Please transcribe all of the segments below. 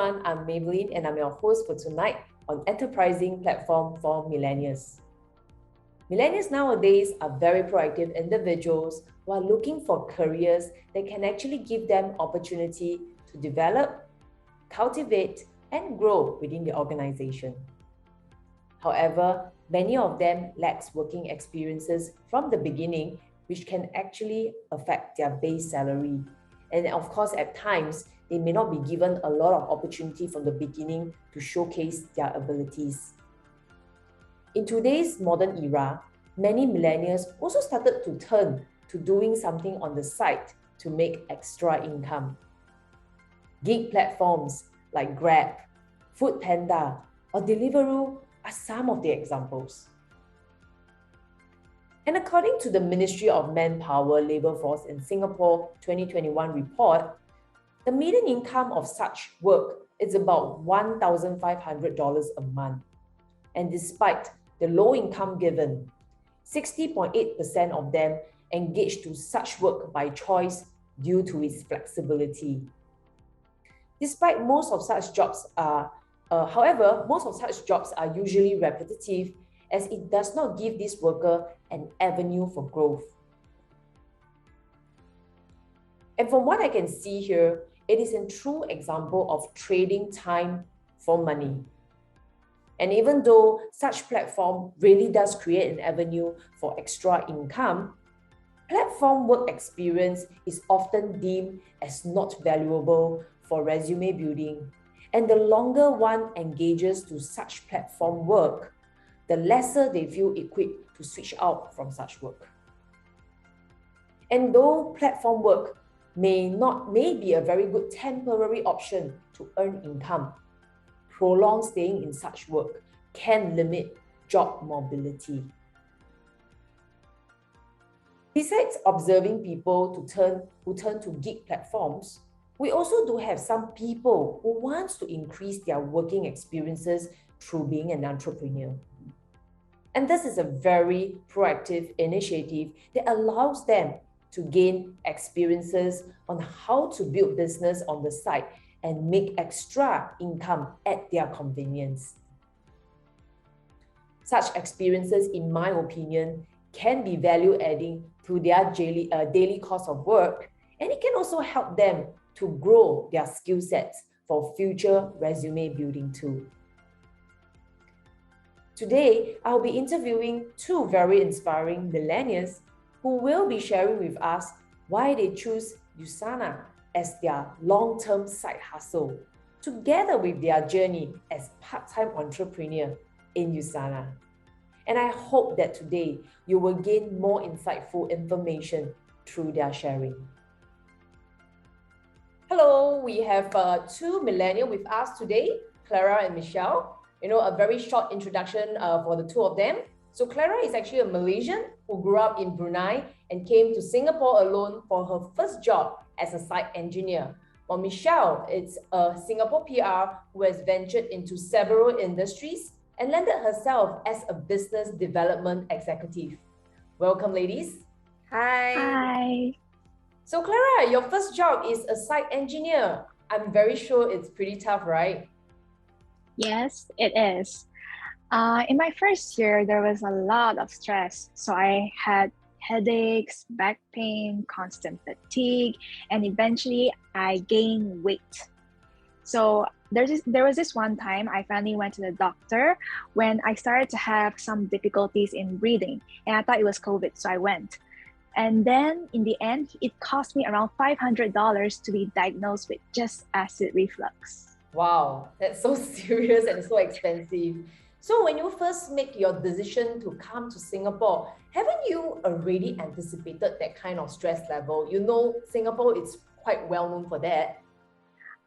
everyone, I'm Maybelline and I'm your host for tonight on Enterprising Platform for Millennials. Millennials nowadays are very proactive individuals who are looking for careers that can actually give them opportunity to develop, cultivate, and grow within the organization. However, many of them lack working experiences from the beginning, which can actually affect their base salary. And of course, at times, they may not be given a lot of opportunity from the beginning to showcase their abilities. In today's modern era, many millennials also started to turn to doing something on the side to make extra income. Gig platforms like Grab, Foodpanda, or Deliveroo are some of the examples. And according to the Ministry of Manpower Labour Force in Singapore 2021 report, the median income of such work is about $1,500 a month. And despite the low income given, 60.8% of them engage to such work by choice due to its flexibility. Despite most of such jobs are usually repetitive, as it does not give this worker an avenue for growth. And from what I can see here, it is a true example of trading time for money. And even though such platform really does create an avenue for extra income, platform work experience is often deemed as not valuable for resume building. And the longer one engages to such platform work, the lesser they feel equipped to switch out from such work. And though platform work may be a very good temporary option to earn income, prolonged staying in such work can limit job mobility. Besides observing people who turn to gig platforms, we also do have some people who want to increase their working experiences through being an entrepreneur. And this is a very proactive initiative that allows them to gain experiences on how to build business on the side and make extra income at their convenience. Such experiences, in my opinion, can be value-adding to their daily cost of work, and it can also help them to grow their skill sets for future resume building too. Today, I'll be interviewing two very inspiring millennials who will be sharing with us why they choose USANA as their long-term side hustle, together with their journey as part-time entrepreneur in USANA. And I hope that today you will gain more insightful information through their sharing. Hello, we have two millennials with us today, Clara and Michelle. A very short introduction for the two of them. So Clara is actually a Malaysian who grew up in Brunei and came to Singapore alone for her first job as a site engineer. While Michelle is a Singapore PR who has ventured into several industries and landed herself as a business development executive. Welcome, ladies. Hi. Hi. So Clara, your first job is a site engineer. I'm very sure it's pretty tough, right? Yes, it is. In my first year, there was a lot of stress. So I had headaches, back pain, constant fatigue, and eventually I gained weight. So there was this one time I finally went to the doctor when I started to have some difficulties in breathing, and I thought it was COVID, so I went. And then in the end, it cost me around $500 to be diagnosed with just acid reflux. Wow, that's so serious and so expensive. So when you first make your decision to come to Singapore, haven't you already anticipated that kind of stress level? Singapore is quite well known for that.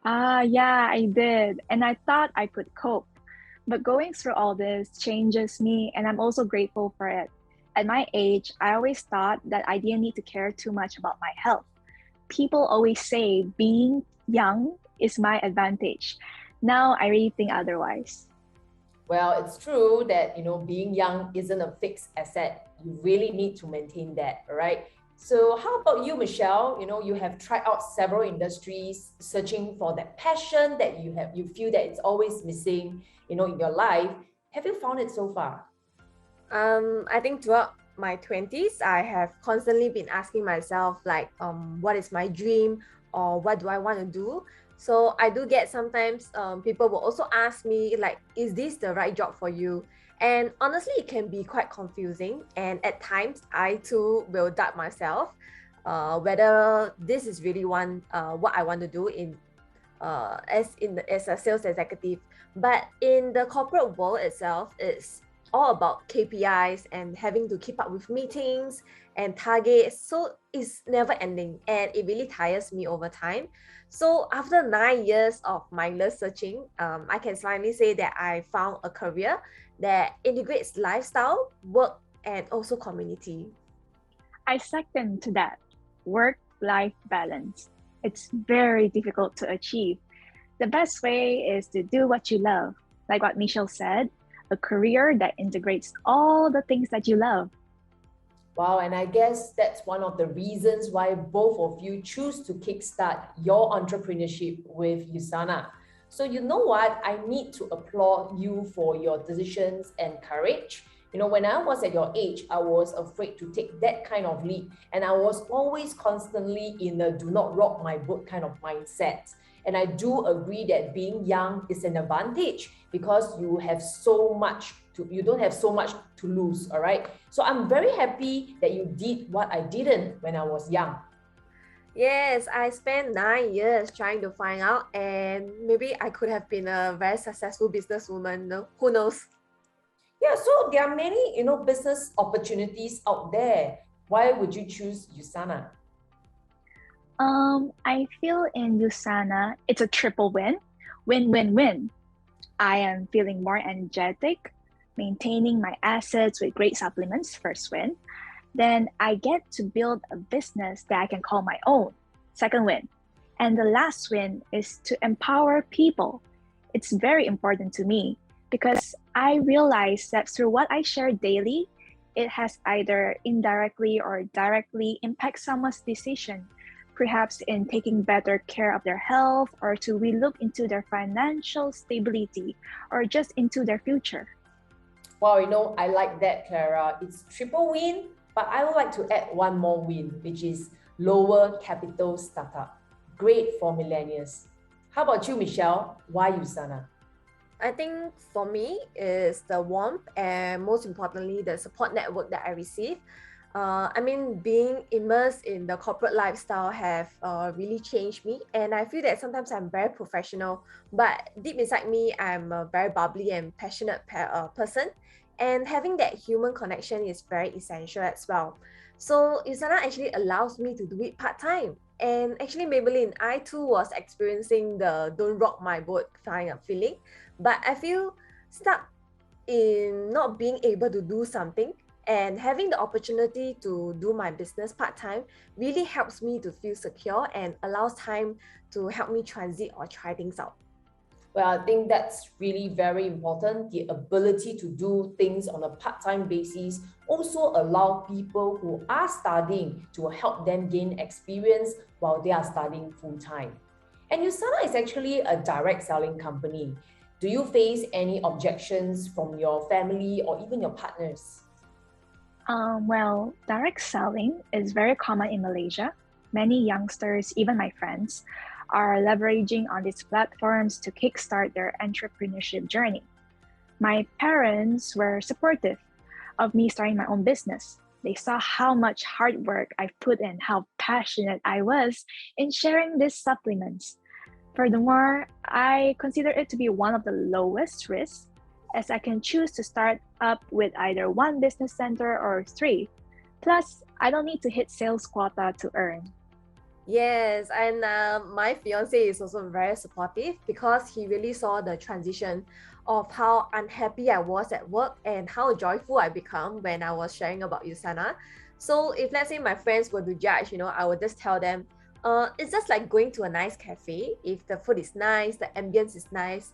Yeah, I did. And I thought I could cope. But going through all this changes me, and I'm also grateful for it. At my age, I always thought that I didn't need to care too much about my health. People always say being young is my advantage. Now I really think otherwise. Well, it's true that being young isn't a fixed asset. You really need to maintain that, right? So how about you, Michelle? You have tried out several industries, searching for that passion that you feel that it's always missing, in your life. Have you found it so far? I think throughout my 20s, I have constantly been asking myself, like, what is my dream or what do I want to do? So I do get sometimes people will also ask me, like, is this the right job for you? And honestly, it can be quite confusing. And at times, I too will doubt myself whether this is really what I want to do as a sales executive. But in the corporate world itself, it's all about KPIs and having to keep up with meetings and targets. So it's never ending and it really tires me over time. So after 9 years of mindless searching, I can finally say that I found a career that integrates lifestyle, work, and also community. I second to that. Work-life balance. It's very difficult to achieve. The best way is to do what you love. Like what Michelle said, a career that integrates all the things that you love. Wow, and I guess that's one of the reasons why both of you choose to kickstart your entrepreneurship with USANA. So you know what? I need to applaud you for your decisions and courage. When I was at your age, I was afraid to take that kind of leap. And I was always constantly in a do not rock my boat kind of mindset. And I do agree that being young is an advantage because you don't have so much to lose, all right? So I'm very happy that you did what I didn't when I was young. Yes, I spent 9 years trying to find out, and maybe I could have been a very successful businesswoman. No, who knows? Yeah, so there are many, business opportunities out there. Why would you choose USANA? I feel in USANA, it's a triple win. Win, win, win. I am feeling more energetic, maintaining my assets with great supplements, first win. Then I get to build a business that I can call my own, second win. And the last win is to empower people. It's very important to me because I realize that through what I share daily, it has either indirectly or directly impact someone's decision, perhaps in taking better care of their health or to relook into their financial stability or just into their future. Wow, I like that, Clara. It's triple win, but I would like to add one more win, which is lower capital startup. Great for millennials. How about you, Michelle? Why USANA? I think for me is the warmth and most importantly the support network that I receive. Being immersed in the corporate lifestyle have really changed me, and I feel that sometimes I'm very professional, but deep inside me, I'm a very bubbly and passionate person, and having that human connection is very essential as well. So Usana actually allows me to do it part time. And actually, Maybelline, I too was experiencing the don't rock my boat kind of feeling, but I feel stuck in not being able to do something, and having the opportunity to do my business part-time really helps me to feel secure and allows time to help me transit or try things out. Well, I think that's really very important. The ability to do things on a part-time basis also allow people who are studying to help them gain experience while they are studying full-time. And USANA is actually a direct selling company. Do you face any objections from your family or even your partners? Well, direct selling is very common in Malaysia. Many youngsters, even my friends, are leveraging on these platforms to kickstart their entrepreneurship journey. My parents were supportive of me starting my own business. They saw how much hard work I put in, how passionate I was in sharing these supplements. Furthermore, I consider it to be one of the lowest risks as I can choose to start up with either one business center or three. Plus, I don't need to hit sales quota to earn. Yes, and my fiance is also very supportive because he really saw the transition of how unhappy I was at work and how joyful I become when I was sharing about Usana. So if let's say my friends were to judge, I would just tell them, it's just like going to a nice cafe. If the food is nice, the ambience is nice,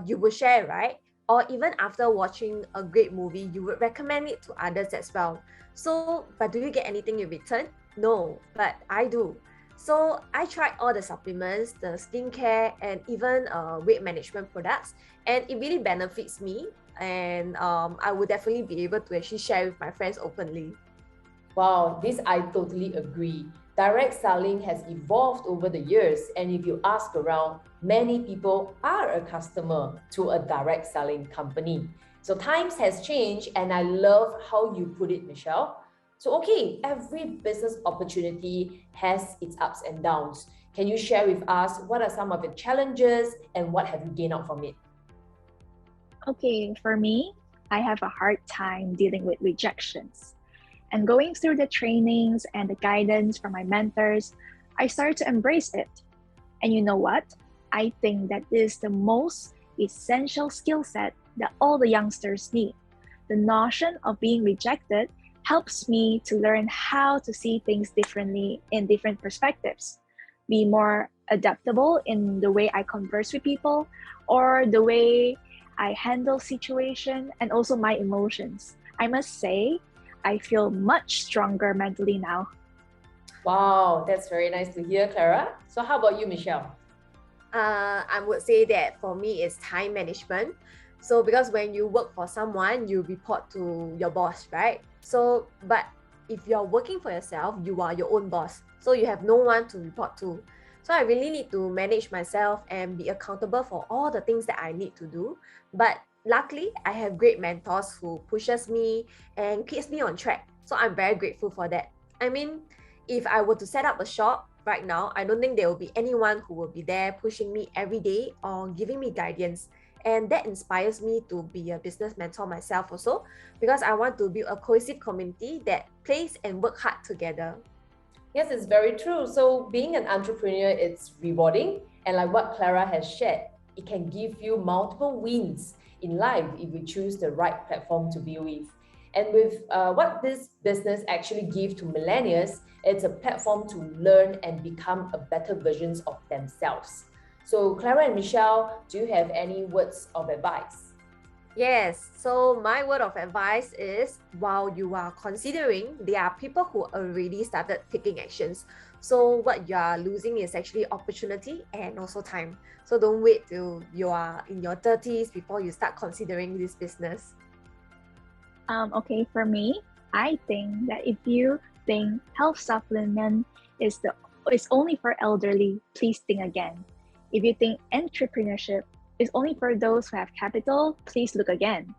you will share, right? Or even after watching a great movie, you would recommend it to others as well. So, but do you get anything in return? No, but I do. So I tried all the supplements, the skincare, and even weight management products, and it really benefits me. And I would definitely be able to actually share with my friends openly. Wow, this I totally agree. Direct selling has evolved over the years, and if you ask around, many people are a customer to a direct selling company. So times has changed, and I love how you put it, Michelle. So okay, every business opportunity has its ups and downs. Can you share with us what are some of the challenges and what have you gained out from it? Okay, for me, I have a hard time dealing with rejections. And going through the trainings and the guidance from my mentors, I started to embrace it. And you know what? I think that is the most essential skill set that all the youngsters need. The notion of being rejected helps me to learn how to see things differently in different perspectives, be more adaptable in the way I converse with people or the way I handle situation and also my emotions. I must say, I feel much stronger mentally now. Wow, that's very nice to hear, Clara. So how about you, Michelle? I would say that for me, it's time management. So because when you work for someone, you report to your boss, right? So, but if you're working for yourself, you are your own boss. So you have no one to report to. So I really need to manage myself and be accountable for all the things that I need to do. But luckily, I have great mentors who pushes me and keeps me on track. So I'm very grateful for that. I mean, if I were to set up a shop right now, I don't think there will be anyone who will be there pushing me every day or giving me guidance. And that inspires me to be a business mentor myself also, because I want to build a cohesive community that plays and work hard together. Yes, it's very true. So being an entrepreneur, it's rewarding. And like what Clara has shared, it can give you multiple wins in life if you choose the right platform to be with. And with what this business actually gives to millennials, it's a platform to learn and become a better versions of themselves. So Clara and Michelle, do you have any words of advice? Yes, so my word of advice is while you are considering, there are people who already started taking actions. So what you are losing is actually opportunity and also time. So don't wait till you are in your 30s before you start considering this business. Okay, for me, I think that if you think health supplement is only for elderly, please think again. If you think entrepreneurship is only for those who have capital, please look again.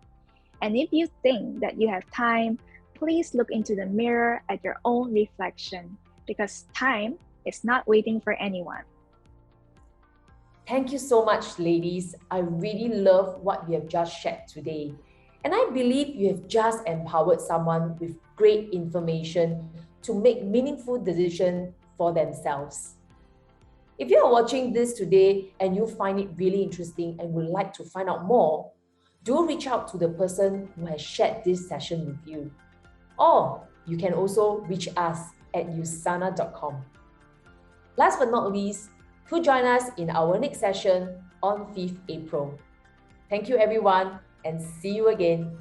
And if you think that you have time, please look into the mirror at your own reflection because time is not waiting for anyone. Thank you so much, ladies. I really love what we have just shared today. And I believe you have just empowered someone with great information to make meaningful decisions for themselves. If you are watching this today and you find it really interesting and would like to find out more, do reach out to the person who has shared this session with you. Or you can also reach us at usana.com. Last but not least, to join us in our next session on 5th April. Thank you everyone and see you again.